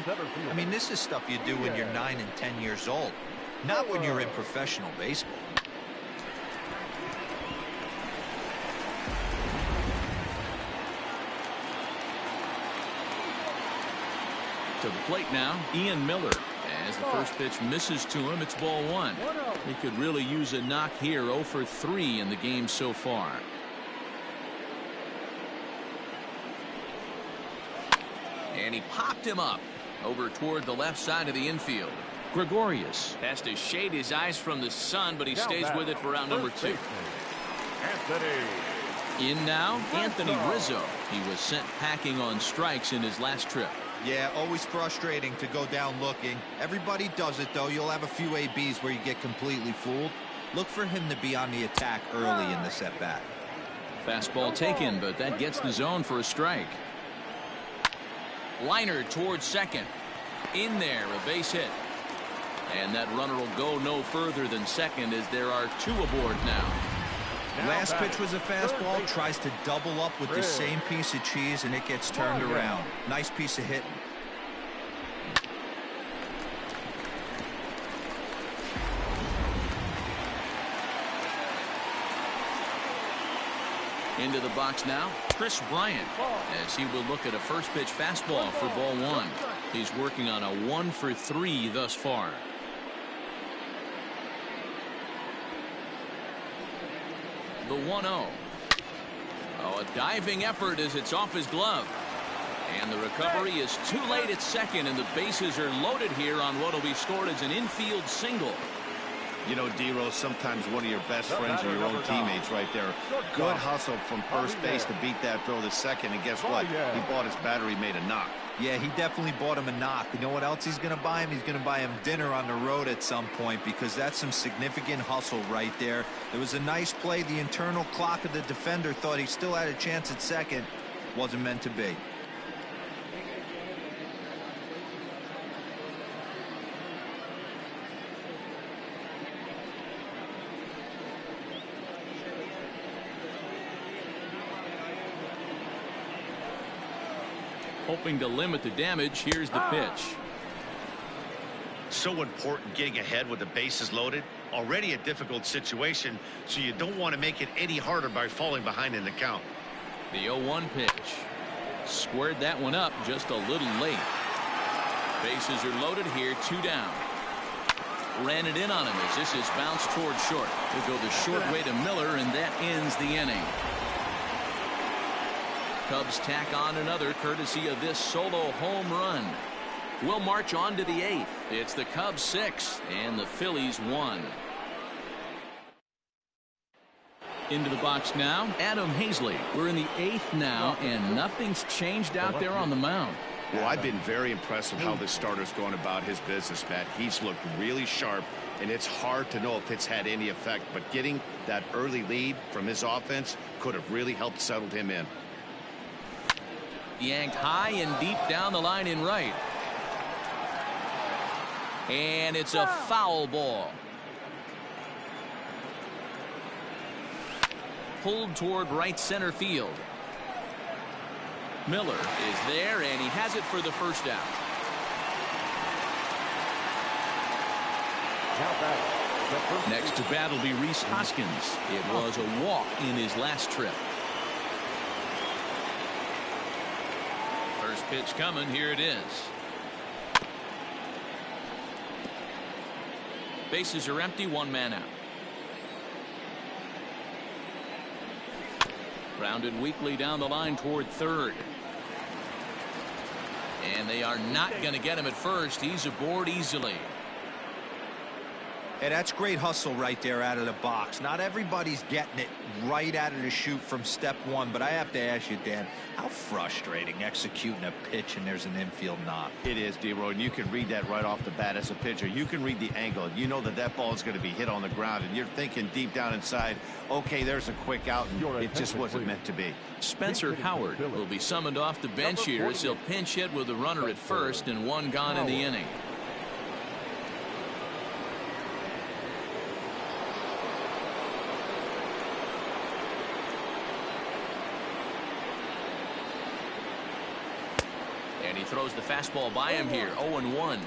I mean, this is stuff you do when you're 9 and 10 years old, not when you're in professional baseball. To the plate now, Ian Miller. As the first pitch misses to him, it's ball one. He could really use a knock here. 0 for 3 in the game so far. And he popped him up over toward the left side of the infield. Gregorius has to shade his eyes from the sun, but he stays with it for round number 2. In now, Anthony Rizzo. He was sent packing on strikes in his last trip. Yeah, always frustrating to go down looking. Everybody does it, though. You'll have a few ABs where you get completely fooled. Look for him to be on the attack early in the setback. Fastball taken, but that gets the zone for a strike. Liner towards second. In there, a base hit. And that runner will go no further than second as there are 2 aboard now. Last pitch was a fastball. Tries to double up with the same piece of cheese, and it gets turned around. Nice piece of hitting. Into the box now, Chris Bryant, as he will look at a first pitch fastball for ball 1. He's working on a 1 for 3 thus far. The 1-0. Oh, a diving effort as it's off his glove. And the recovery is too late at second, and the bases are loaded here on what will be scored as an infield single. You know, D-Rose, sometimes one of your best friends are your own teammates right there. Good hustle from first base to beat that throw to second, and guess what? He bought his battery, made a knock. Yeah, he definitely bought him a knock. You know what else he's going to buy him? He's going to buy him dinner on the road at some point, because that's some significant hustle right there. It was a nice play. The internal clock of the defender thought he still had a chance at second. Wasn't meant to be. Hoping to limit the damage, here's the pitch. So important getting ahead with the bases loaded. Already a difficult situation, so you don't want to make it any harder by falling behind in the count. The 0-1 pitch. Squared that one up just a little late. Bases are loaded here, 2 down. Ran it in on him as this is bounced towards short. He'll go the short way to Miller, and that ends the inning. Cubs tack on another courtesy of this solo home run. We'll march on to the 8th. It's the Cubs 6 and the Phillies 1. Into the box now, Adam Hazley. We're in the 8th now, and nothing's changed out there on the mound. Well, I've been very impressed with how this starter's going about his business, Matt. He's looked really sharp, and it's hard to know if it's had any effect, but getting that early lead from his offense could have really helped settle him in. Yanked high and deep down the line in right. And it's a foul ball. Pulled toward right center field. Miller is there, and he has it for the first out. Next to bat will be Rhys Hoskins. It was a walk in his last trip. First pitch coming. Here it is. Bases are empty. 1 man out. Grounded weakly down the line toward third. And they are not going to get him at first. He's aboard easily. Hey, that's great hustle right there out of the box. Not everybody's getting it right out of the chute from step 1, but I have to ask you, Dan, how frustrating executing a pitch and there's an infield knock. It is, D-Roy, and you can read that right off the bat as a pitcher. You can read the angle. You know that that ball is going to be hit on the ground, and you're thinking deep down inside, okay, there's a quick out, and it just wasn't meant to be. Spencer Howard will be summoned off the bench here as he'll pinch hit with a runner at first and 1 gone in the inning. And he throws the fastball by him here. 0-1.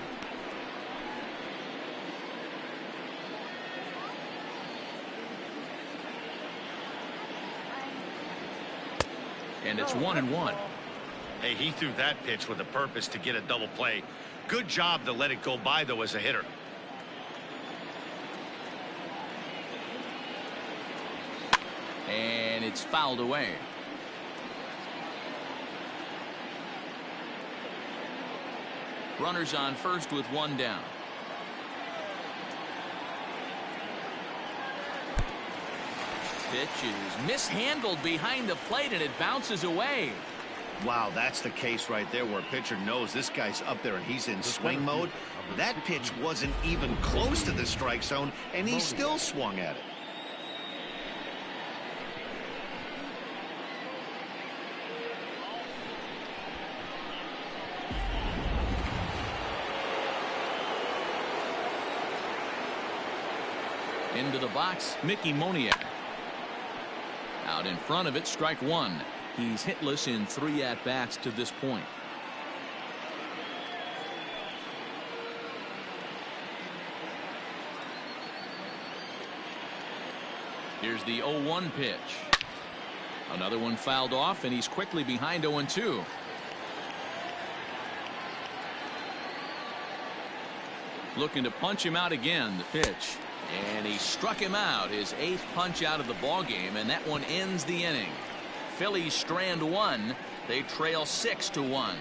And it's 1-1. Hey, he threw that pitch with a purpose to get a double play. Good job to let it go by, though, as a hitter. And it's fouled away. Runners on first with one down. Pitch is mishandled behind the plate, and it bounces away. Wow, that's the case right there where a pitcher knows this guy's up there and he's in swing mode. That pitch wasn't even close to the strike zone, and he still swung at it. Into the box, Mickey Moniak. Out in front of it, strike one. He's hitless in 3 at-bats to this point. Here's the 0-1 pitch. Another one fouled off, and he's quickly behind 0-2. Looking to punch him out again. The pitch. And he struck him out, his 8th punch out of the ball game, and that one ends the inning. Phillies strand 1. They trail 6-1.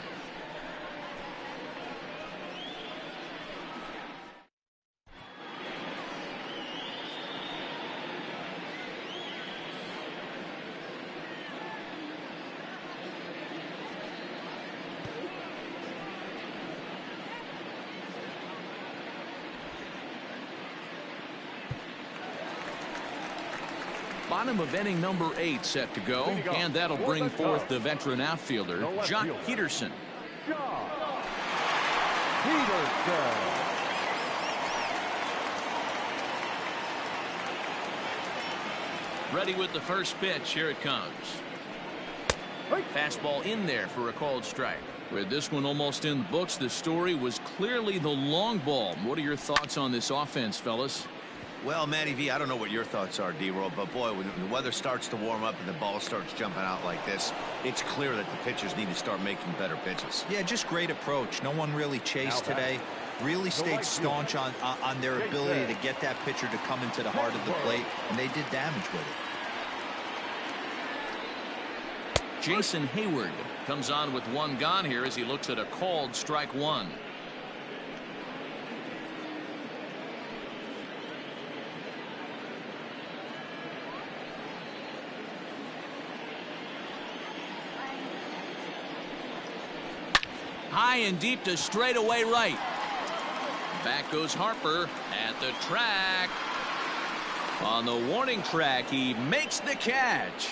Bottom of inning number 8 set to go, and that'll bring forth the veteran outfielder, Jock Peterson. Ready with the first pitch. Here it comes. Fastball in there for a called strike. With this one almost in the books, the story was clearly the long ball. What are your thoughts on this offense, fellas? Well, Matty V, I don't know what your thoughts are, D-Roll, but boy, when the weather starts to warm up and the ball starts jumping out like this, it's clear that the pitchers need to start making better pitches. Yeah, just great approach. No one really chased today. Really stayed staunch on their ability to get that pitcher to come into the heart of the plate, and they did damage with it. Jason Hayward comes on with one gone here as he looks at a called strike one. High and deep to straightaway right. Back goes Harper at the track. On the warning track, he makes the catch.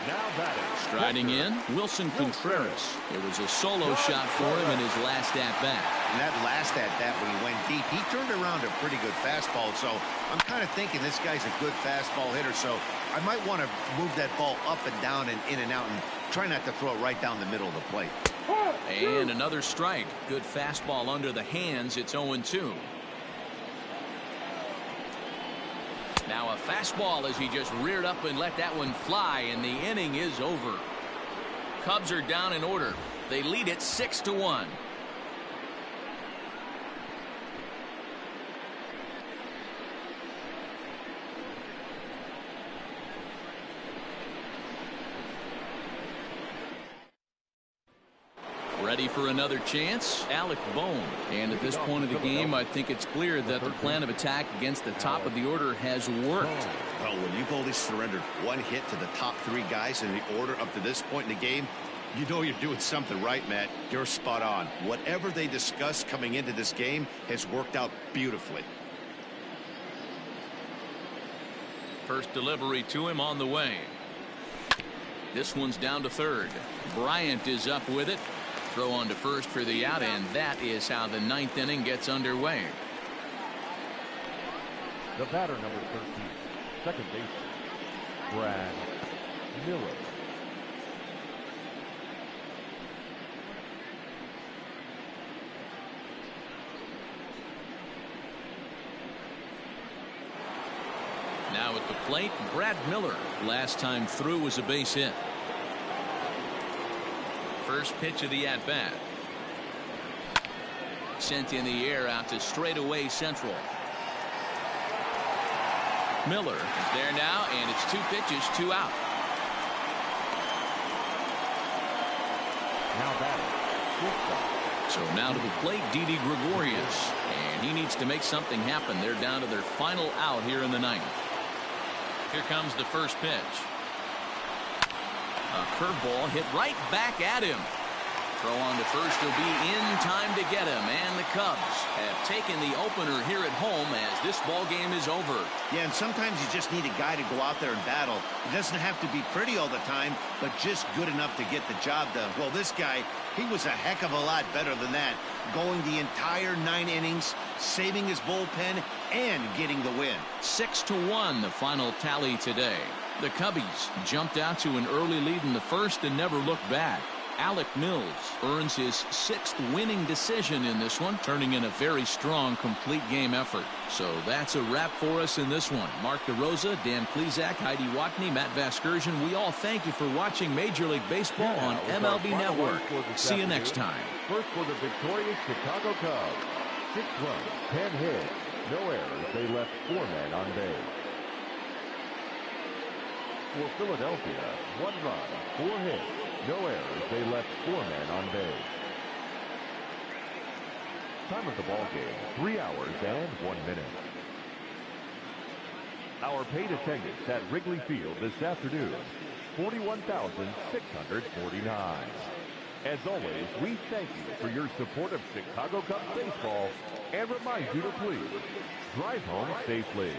Now batting. Striding in, Wilson Contreras. It was a solo shot for him in his last at-bat. And that last at-bat when he went deep, he turned around a pretty good fastball. So I'm kind of thinking this guy's a good fastball hitter. So I might want to move that ball up and down and in and out and try not to throw it right down the middle of the plate. And another strike. Good fastball under the hands. It's 0-2. Now a fastball as he just reared up and let that one fly, and the inning is over. Cubs are down in order. They lead it 6-1. Ready for another chance? Alec Bohm. And at this point of the game, I think it's clear that the plan of attack against the top of the order has worked. Well, when you've only surrendered one hit to the top 3 guys in the order up to this point in the game, you know you're doing something right, Matt. You're spot on. Whatever they discussed coming into this game has worked out beautifully. First delivery to him on the way. This one's down to third. Bryant is up with it. Throw on to first for the out, and that is how the 9th inning gets underway. The batter, number 13, second baseman, Brad Miller. Now at the plate, Brad Miller. Last time through was a base hit. First pitch of the at-bat. Sent in the air out to straightaway central. Miller is there now, and it's 2 pitches, 2 out. Now batting, shortstop. So now to the plate, Didi Gregorius, and he needs to make something happen. They're down to their final out here in the 9th. Here comes the first pitch. A curveball hit right back at him. Throw on to first will be in time to get him, and the Cubs have taken the opener here at home as this ball game is over. Yeah, and sometimes you just need a guy to go out there and battle. It doesn't have to be pretty all the time, but just good enough to get the job done. Well, this guy, he was a heck of a lot better than that, going the entire 9 innings, saving his bullpen, and getting the win. 6-1 the final tally today. The Cubbies jumped out to an early lead in the first and never looked back. Alec Mills earns his 6th winning decision in this one, turning in a very strong complete game effort. So that's a wrap for us in this one. Mark DeRosa, Dan Plesac, Heidi Watney, Matt Vasgersian, we all thank you for watching Major League Baseball on MLB Network. See you next time. First for the victorious Chicago Cubs. 6 runs, 10 hits, no errors. They left 4 men on base. For Philadelphia, 1 run, 4 hits, no errors. They left 4 men on base. Time of the ball game, 3 hours and 1 minute. Our paid attendance at Wrigley Field this afternoon, 41,649. As always, we thank you for your support of Chicago Cubs baseball and remind you to please drive home safely.